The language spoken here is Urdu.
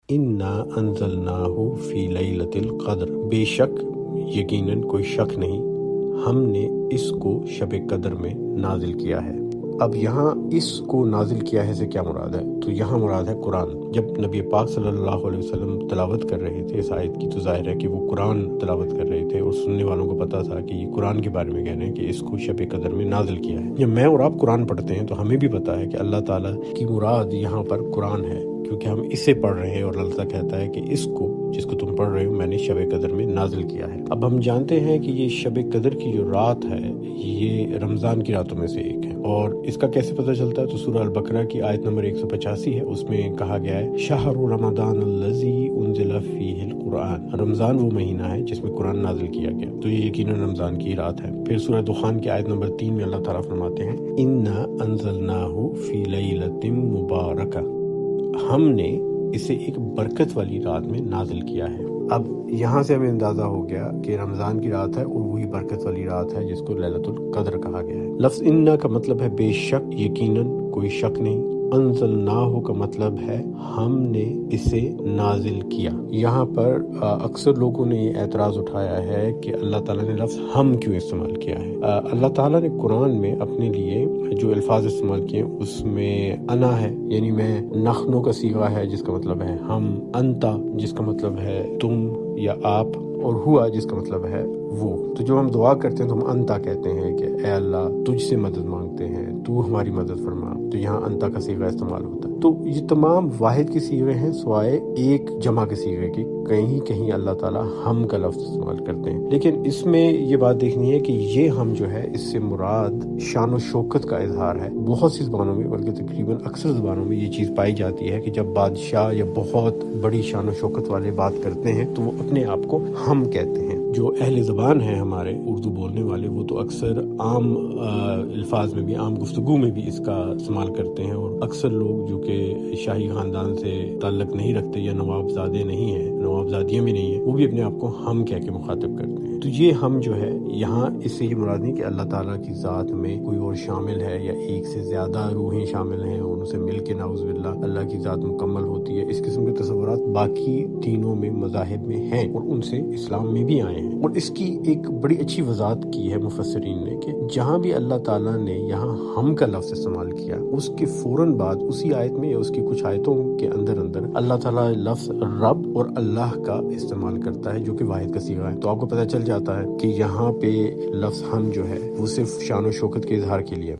انا انزلناہ فی لیلۃ القدر، بے شک یقیناً کوئی شک نہیں ہم نے اس کو شب قدر میں نازل کیا ہے۔ اب یہاں اس کو نازل کیا ہے سے کیا مراد ہے؟ تو یہاں مراد ہے قرآن۔ جب نبی پاک صلی اللہ علیہ وسلم تلاوت کر رہے تھے اس آیت کی، تو ظاہر ہے کہ وہ قرآن تلاوت کر رہے تھے اور سننے والوں کو پتہ تھا کہ یہ قرآن کے بارے میں کہہ رہے ہیں کہ اس کو شب قدر میں نازل کیا ہے۔ جب میں اور آپ قرآن پڑھتے ہیں تو ہمیں بھی پتہ ہے کہ اللہ تعالیٰ کی مراد یہاں پر قرآن ہے، کیونکہ ہم اسے پڑھ رہے ہیں اور اللہ تعالیٰ کہتا ہے کہ اس کو جس کو تم پڑھ رہے ہو میں نے شب قدر میں نازل کیا ہے۔ اب ہم جانتے ہیں کہ یہ شب قدر کی جو رات ہے یہ رمضان کی راتوں میں سے ایک ہے، اور اس کا کیسے پتہ چلتا ہے؟ تو سورہ البقرہ کی آیت نمبر 185 ہے، اس میں کہا گیا ہے شہر رمضان الذی انزل فیہ القرآن، رمضان وہ مہینہ ہے جس میں قرآن نازل کیا گیا، تو یہ یقیناً رمضان کی رات ہے۔ پھر سورہ دخان کی آیت نمبر 3 میں اللہ تعالیٰ فرماتے ہیں انا انزلناہ فی لیلۃ مبارکہ، ہم نے اسے ایک برکت والی رات میں نازل کیا ہے۔ اب یہاں سے ہمیں اندازہ ہو گیا کہ رمضان کی رات ہے اور وہی برکت والی رات ہے جس کو لیلۃ القدر کہا گیا ہے۔ لفظ انا کا مطلب ہے بے شک، یقیناً، کوئی شک نہیں۔ انزلناہ کا مطلب ہے ہم نے اسے نازل کیا۔ یہاں پر اکثر لوگوں نے یہ اعتراض اٹھایا ہے کہ اللہ تعالیٰ نے لفظ ہم کیوں استعمال کیا ہے۔ اللہ تعالیٰ نے قرآن میں اپنے لیے جو الفاظ استعمال کیے اس میں انا ہے، یعنی میں، نخنو کا صیغہ ہے جس کا مطلب ہے ہم، انتا جس کا مطلب ہے تم یا آپ، اور ہوا جس کا مطلب ہے وہ۔ تو جب ہم دعا کرتے ہیں تو ہم انتا کہتے ہیں کہ اے اللہ تجھ سے مدد مانگتے ہیں، تو ہماری مدد فرما، تو یہاں انتا کا صیغہ استعمال ہوتا ہے۔ تو یہ تمام واحد کے صیغے ہیں سوائے ایک جمع کے صیغے کے، کہیں کہیں اللہ تعالیٰ ہم کا لفظ استعمال کرتے ہیں، لیکن اس میں یہ بات دیکھنی ہے کہ یہ ہم جو ہے اس سے مراد شان و شوکت کا اظہار ہے۔ بہت سی زبانوں میں، بلکہ تقریباً اکثر زبانوں میں یہ چیز پائی جاتی ہے کہ جب بادشاہ یا بہت بڑی شان و شوکت والے بات کرتے ہیں تو وہ اپنے آپ کو ہم کہتے ہیں۔ جو اہل زبان ہیں ہمارے اردو بولنے والے، وہ تو اکثر عام الفاظ میں بھی، عام گفتگو میں بھی اس کا استعمال کرتے ہیں، اور اکثر لوگ جو کہ شاہی خاندان سے تعلق نہیں رکھتے یا نوابزادے نہیں ہیں، نوابزادیاں بھی نہیں ہیں، وہ بھی اپنے آپ کو ہم کہہ کے مخاطب کرتے ہیں۔ تو یہ ہم جو ہے یہاں اس سے یہ مراد نہیں کہ اللہ تعالیٰ کی ذات میں کوئی اور شامل ہے یا ایک سے زیادہ روحیں شامل ہیں اور ان سے مل کے نعوذ باللہ اللہ کی ذات مکمل ہوتی ہے۔ اس قسم کے تصورات باقی دینوں میں، مذاہب میں ہیں اور ان سے اسلام میں بھی آئے ہیں، اور اس کی ایک بڑی اچھی وضاحت کی ہے مفسرین نے کہ جہاں بھی اللہ تعالیٰ نے یہاں ہم کا لفظ استعمال کیا، اس کے فوراً بعد اسی آیت میں یا اس کی کچھ آیتوں کے اندر اللہ تعالیٰ لفظ رب اور اللہ کا استعمال کرتا ہے جو کہ واحد کا صیغہ ہے۔ تو آپ کو پتہ چل جاتا ہے کہ یہاں پہ لفظ ہم جو ہے وہ صرف شان و شوکت کے اظہار کے لیے